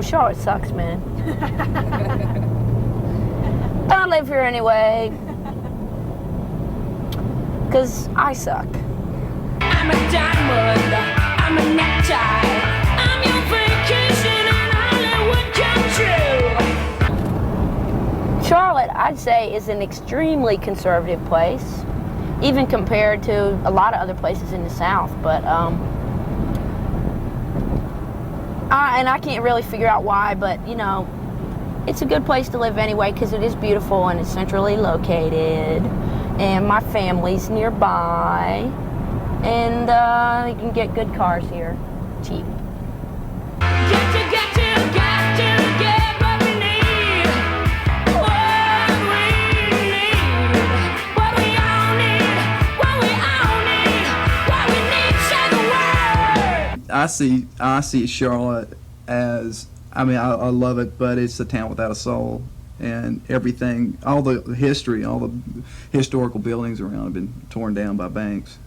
Charlotte sucks, man. Don't live here anyway. Because I suck. I'm a diamond, I'm a necktie, I'm your vacation in Hollywood country. Charlotte, I'd say, is an extremely conservative place, even compared to a lot of other places in the South. But and I can't really figure out why, but you know, it's a good place to live anyway because it is beautiful and it's centrally located, and my family's nearby, and you can get good cars here, cheap. I see Charlotte as, I mean, I love it, but it's a town without a soul, and everything, all the history, all the historical buildings around have been torn down by banks,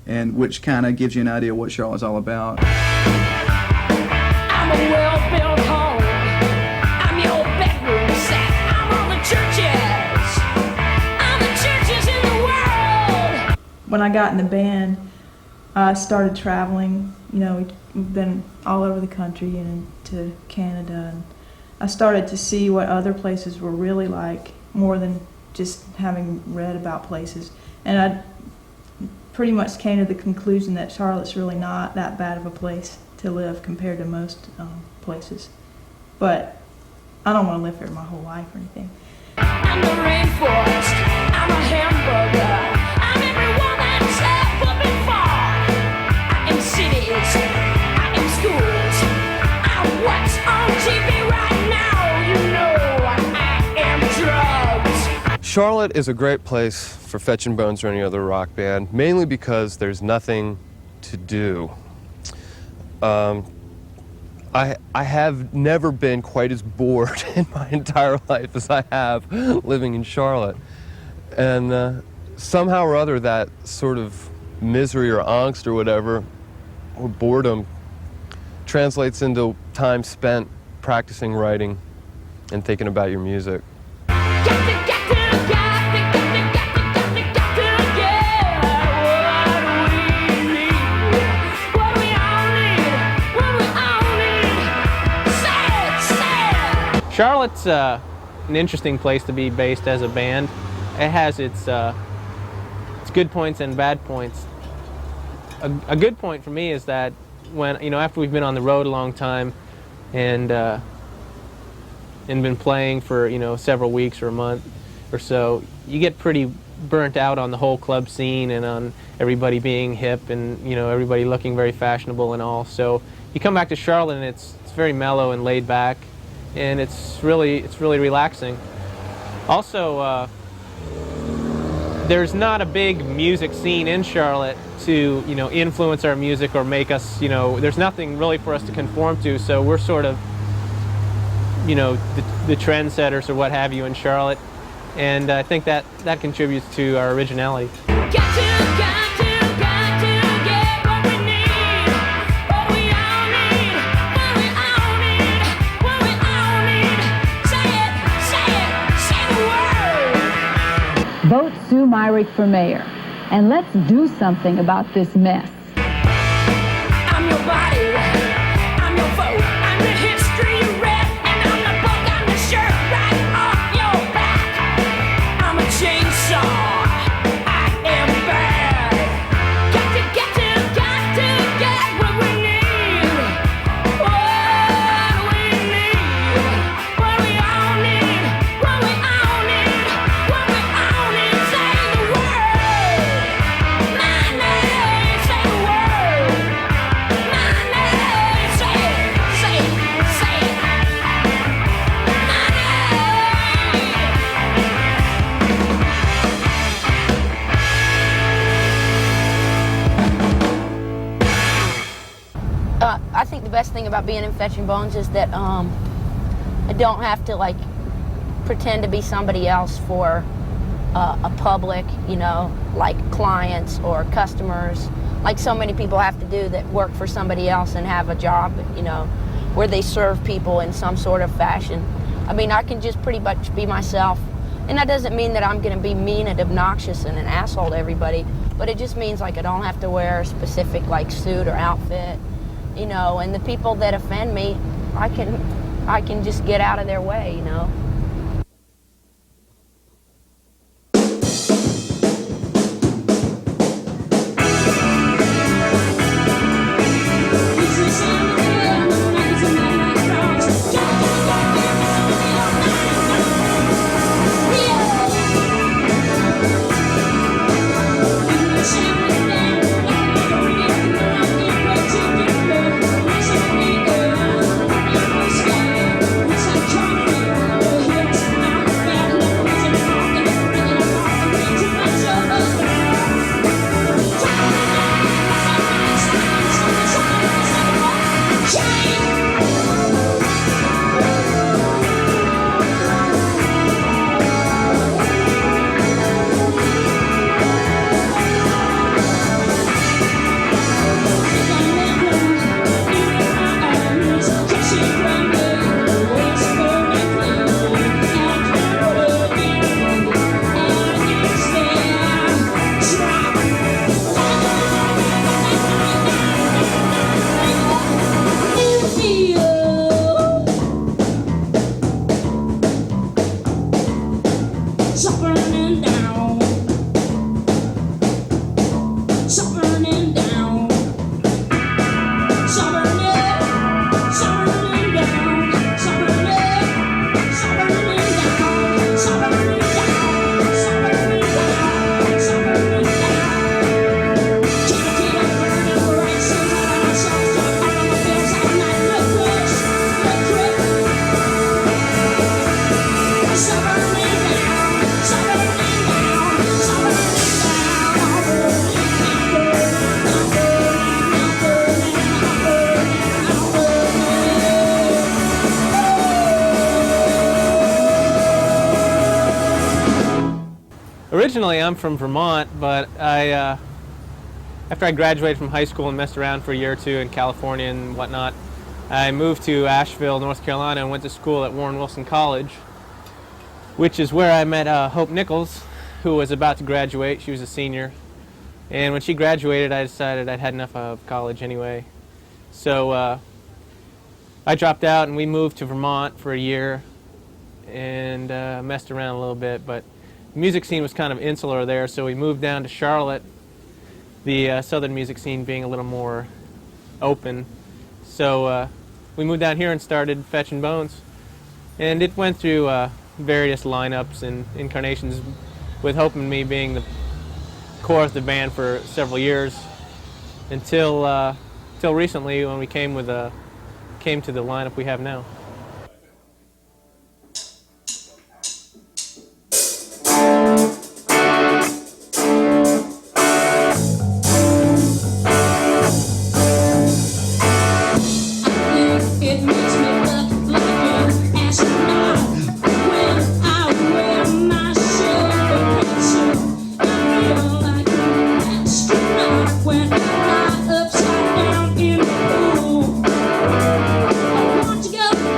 and which kind of gives you an idea of what Charlotte's all about. I'm a well-built home, I'm your bedroom set, I'm all the churches in the world. When I got in the band, I started traveling. You know, we've been all over the country and to Canada, and I started to see what other places were really like, more than just having read about places. And I pretty much came to the conclusion that Charlotte's really not that bad of a place to live compared to most places. But I don't want to live here my whole life or anything. I'm the rainforest, I'm a hamburger, I'm everyone that's ever been far. I am cities, I am schools, I'm what's on TV right now, you know I am drugs. Charlotte is a great place for Fetchin Bones or any other rock band, mainly because there's nothing to do. I have never been quite as bored in my entire life as I have living in Charlotte. And somehow or other that sort of misery or angst or whatever, or boredom, translates into time spent practicing writing and thinking about your music. Charlotte's an interesting place to be based as a band. It has its good points and bad points. A good point for me is that when, you know, after we've been on the road a long time and been playing for, you know, several weeks or a month or so, you get pretty burnt out on the whole club scene and on everybody being hip and, you know, everybody looking very fashionable and all. So you come back to Charlotte and it's very mellow and laid back, and it's really relaxing. Also, there's not a big music scene in Charlotte to, you know, influence our music or make us, you know, there's nothing really for us to conform to, so we're sort of, you know, the trendsetters or what have you in Charlotte, and I think that contributes to our originality. Vote Sue Myrick for mayor, and let's do something about this mess. I'm your body, I'm your vote, I'm the history you read, and I'm the book, I'm the shirt right off your back. I'm a chainsaw, I am bad. Got to get what we need. What we need, what we all need, what we all need, what we all need. Say the word, my name, say the word, my name, say it, say it, say it, my I think the best thing about being in Fetchin Bones is that I don't have to like pretend to be somebody else for a public, you know, like clients or customers, like so many people have to do that work for somebody else and have a job, you know. where they serve people in some sort of fashion. I mean, I can just pretty much be myself. And that doesn't mean that I'm going to be mean and obnoxious and an asshole to everybody, but it just means like I don't have to wear a specific like suit or outfit, you know, and the people that offend me, I can just get out of their way, you know. Originally, I'm from Vermont, but after I graduated from high school and messed around for a year or two in California and whatnot, I moved to Asheville, North Carolina, and went to school at Warren Wilson College, which is where I met Hope Nicholls, who was about to graduate. She was a senior. And when she graduated, I decided I'd had enough of college anyway. So I dropped out, and we moved to Vermont for a year and messed around a little bit. But the music scene was kind of insular there, so we moved down to Charlotte, the southern music scene being a little more open. So we moved down here and started Fetchin Bones. And it went through various lineups and incarnations, with Hope and me being the core of the band for several years, until recently when we came to the lineup we have now. Upside down in the pool. I want to go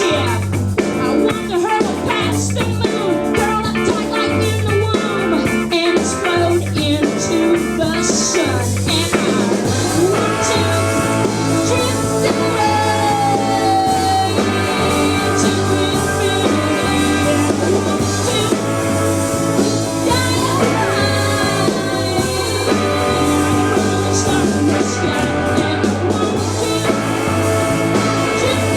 ship. I want to hurtle past the moon, curl up tight like in the womb, and explode into the sun. And I want to drift away to infinity. I want to die alive. I want to start in the sky, and I want to drift away to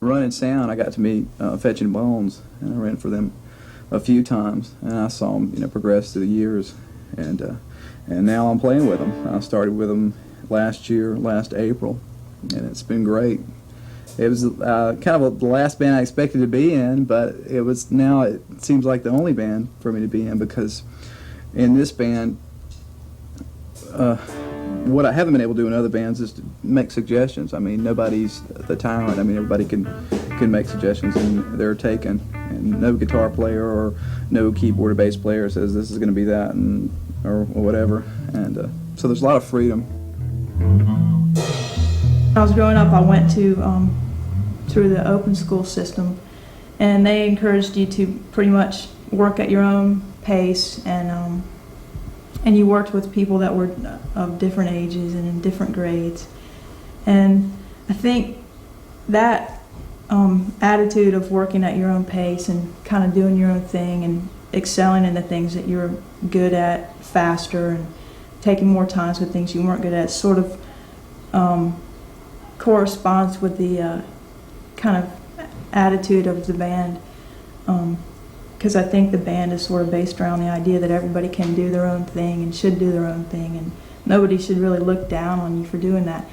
Running sound, I got to meet Fetchin Bones, and I ran for them a few times, and I saw them, progress through the years, and now I'm playing with them. I started with them last April, and it's been great. It was kind of the last band I expected to be in, but it seems like the only band for me to be in, because in this band, what I haven't been able to do in other bands is to make suggestions. I mean, nobody's the tyrant. I mean, everybody can make suggestions and they're taken. And no guitar player or no keyboard or bass player says this is going to be that or whatever. And so there's a lot of freedom. When I was growing up, I went to through the open school system, and they encouraged you to pretty much work at your own pace, and you worked with people that were of different ages and in different grades. And I think that attitude of working at your own pace and kind of doing your own thing and excelling in the things that you're good at faster and taking more times with things you weren't good at sort of corresponds with the kind of attitude of the band. Because I think the band is sort of based around the idea that everybody can do their own thing and should do their own thing, and nobody should really look down on you for doing that.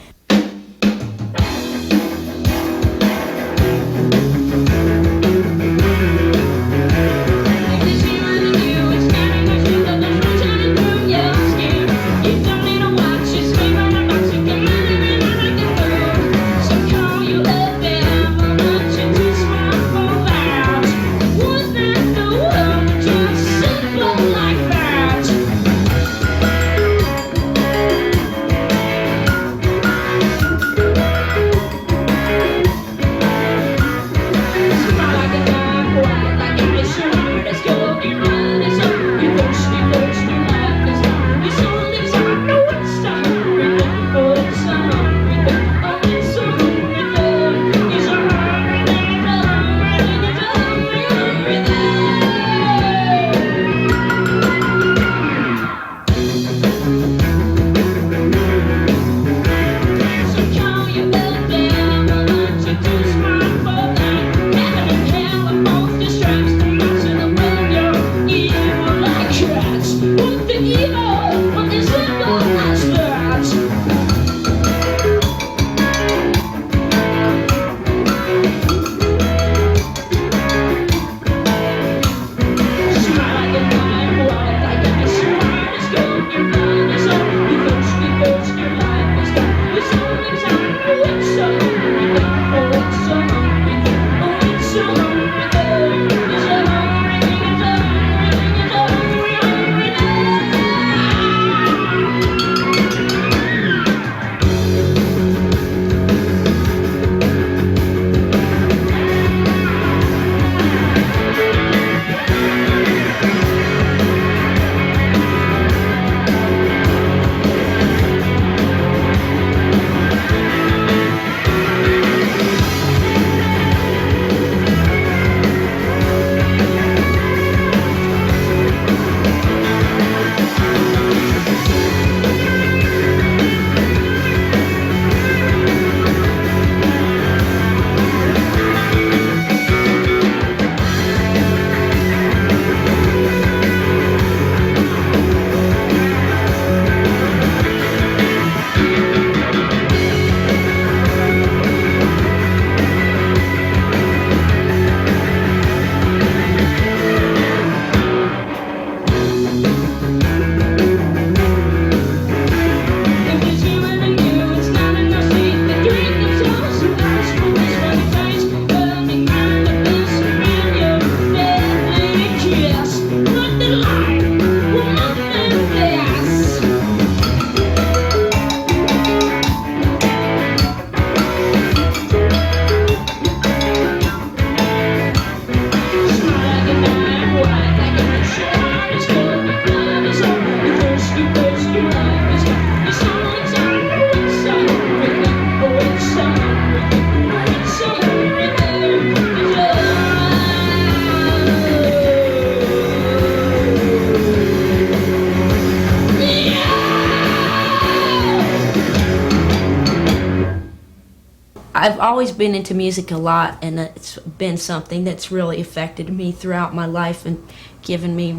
I've always been into music a lot, and it's been something that's really affected me throughout my life and given me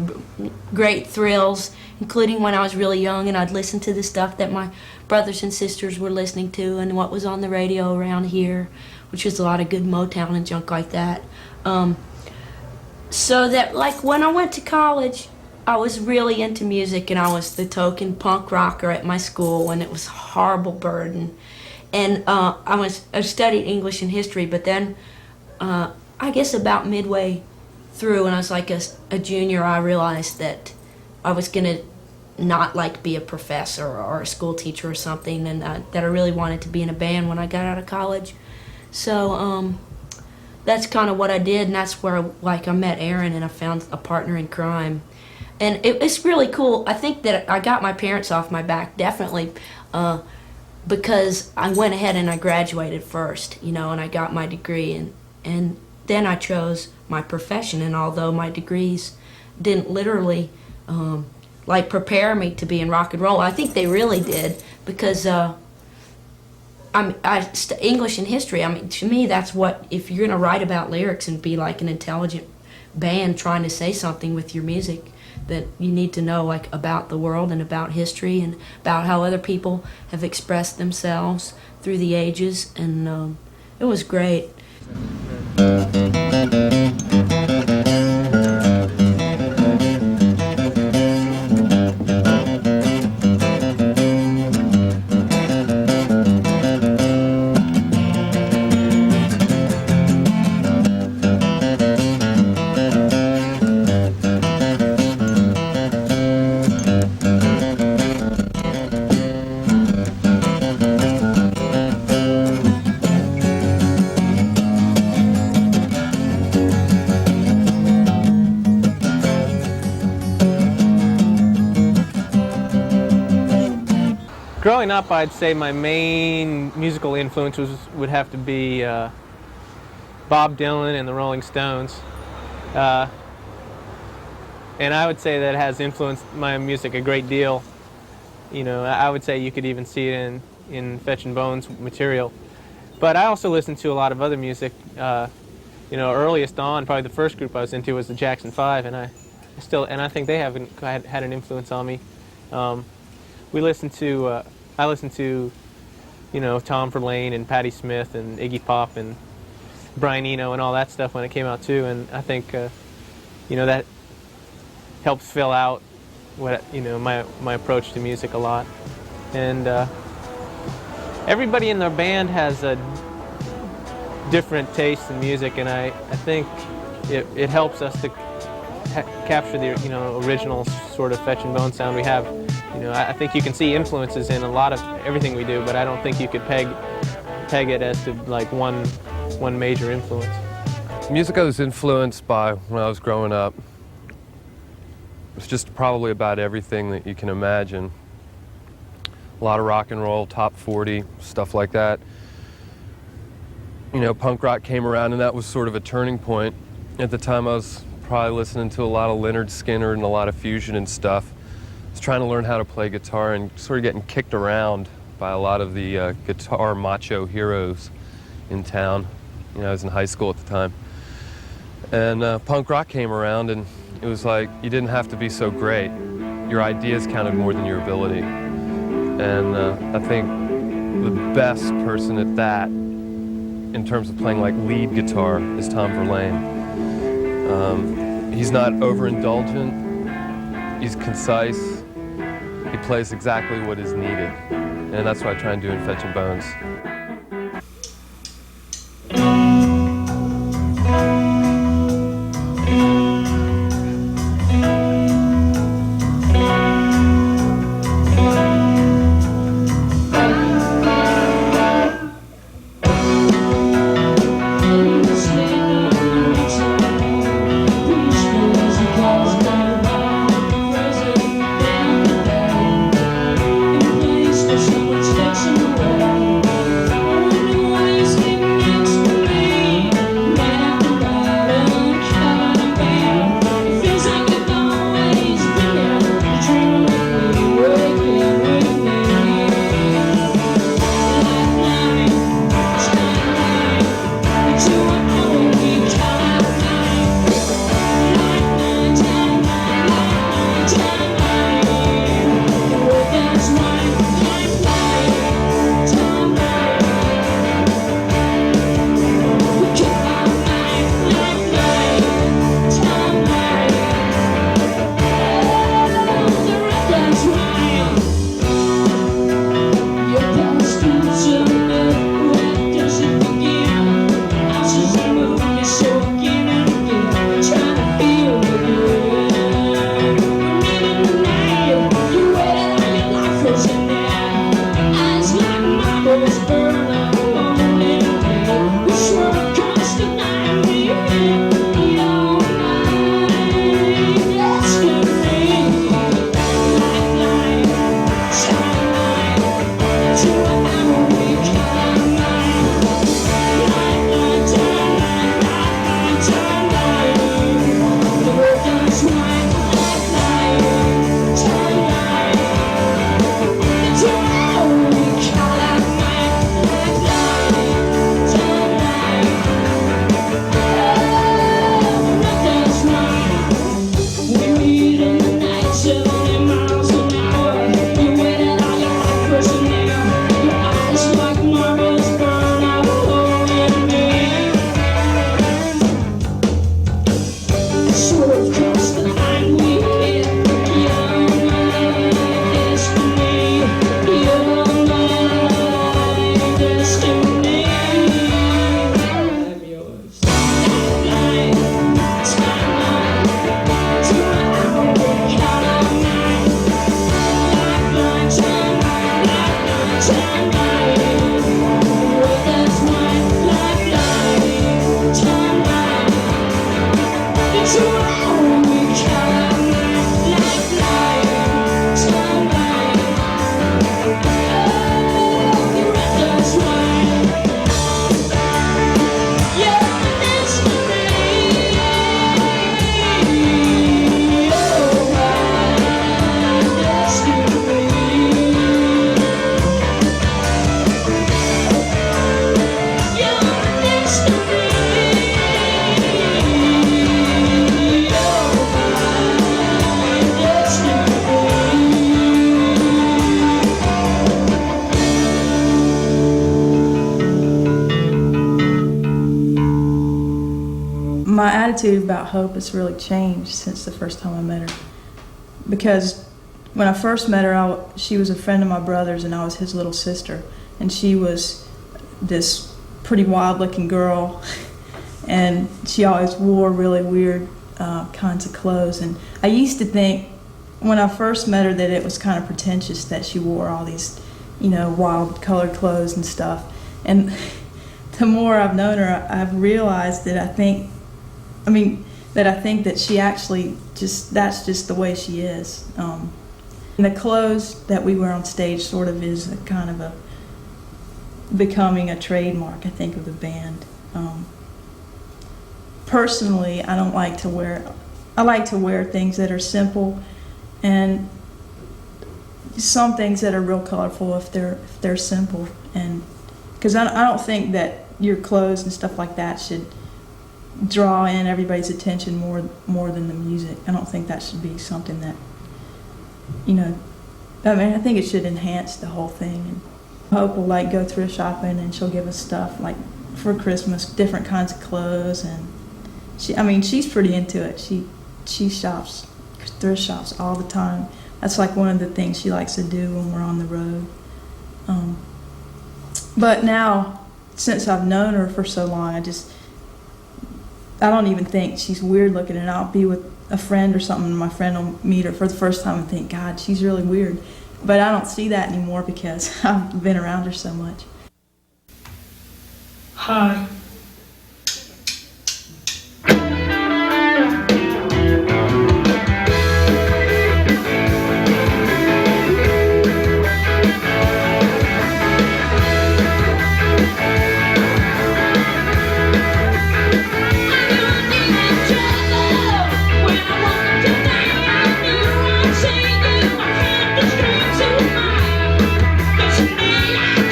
great thrills, including when I was really young and I'd listen to the stuff that my brothers and sisters were listening to and what was on the radio around here, which was a lot of good Motown and junk like that. So that, like, when I went to college, I was really into music, and I was the token punk rocker at my school, and it was a horrible burden. And I studied English and history, but then I guess about midway through, when I was like a junior, I realized that I was going to not like be a professor or a school teacher or something, and that I really wanted to be in a band when I got out of college. So that's kind of what I did, and that's where I met Aaron, and I found a partner in crime. And it's really cool. I think that I got my parents off my back, definitely, because I went ahead and I graduated first, and I got my degree, and then I chose my profession. And although my degrees didn't literally prepare me to be in rock and roll, I think they really did, because English and history, to me, that's what, if you're going to write about lyrics and be like an intelligent band trying to say something with your music, that you need to know about the world and about history and about how other people have expressed themselves through the ages, and it was great. Growing up, I'd say my main musical influences would have to be Bob Dylan and the Rolling Stones. And I would say that has influenced my music a great deal. I would say you could even see it in Fetchin Bones material. But I also listened to a lot of other music. Earliest on, probably the first group I was into was the Jackson 5, and I think they had an influence on me. I listened to, Tom Verlaine and Patti Smith and Iggy Pop and Brian Eno and all that stuff when it came out too, and I think, that helps fill out what, my approach to music a lot. And everybody in their band has a different taste in music, and I think it helps us to capture the original sort of Fetchin Bones sound we have. I think you can see influences in a lot of everything we do, but I don't think you could peg it as to one major influence. Music I was influenced by when I was growing up was just probably about everything that you can imagine. A lot of rock and roll, top 40, stuff like that. Punk rock came around, and that was sort of a turning point. At the time, I was probably listening to a lot of Leonard Skinner and a lot of fusion and stuff. I was trying to learn how to play guitar and sort of getting kicked around by a lot of the guitar macho heroes in town. I was in high school at the time. And punk rock came around, and it was like you didn't have to be so great. Your ideas counted more than your ability. And I think the best person at that, in terms of playing lead guitar, is Tom Verlaine. He's not overindulgent, he's concise, he plays exactly what is needed, and that's what I try and do in Fetchin Bones. My attitude about Hope has really changed since the first time I met her. Because when I first met her, she was a friend of my brother's and I was his little sister. And she was this pretty wild-looking girl, and she always wore really weird kinds of clothes. And I used to think, when I first met her, that it was kind of pretentious that she wore all these, wild colored clothes and stuff. And the more I've known her, I've realized that I think that she actually that's just the way she is. And the clothes that we wear on stage sort of is a kind of becoming a trademark, I think, of the band. Personally, I like to wear things that are simple, and some things that are real colorful if they're simple. And because I don't think that your clothes and stuff like that should draw in everybody's attention more than the music. I don't think that should be something that, I think it should enhance the whole thing. And Hope will go thrift shopping, and she'll give us stuff for Christmas, different kinds of clothes, and she's pretty into it. She shops, thrift shops all the time. That's one of the things she likes to do when we're on the road. But now, since I've known her for so long, I don't even think she's weird looking, and I'll be with a friend or something, and my friend will meet her for the first time and think, God, she's really weird. But I don't see that anymore because I've been around her so much. Hi.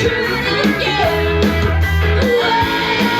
Couldn't get away.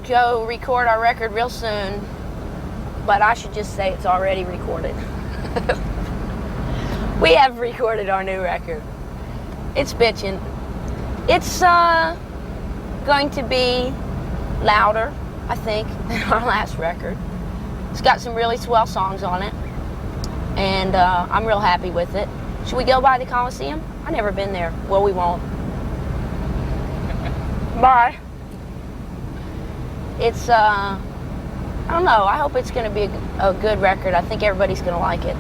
go record our record real soon, but I should just say it's already recorded. We have recorded our new record. It's bitchin'. It's going to be louder, I think, than our last record. It's got some really swell songs on it, and I'm real happy with it. Should we go by the Coliseum? I've never been there. Well, we won't. Bye. It's, I don't know, I hope it's going to be a good record. I think everybody's going to like it.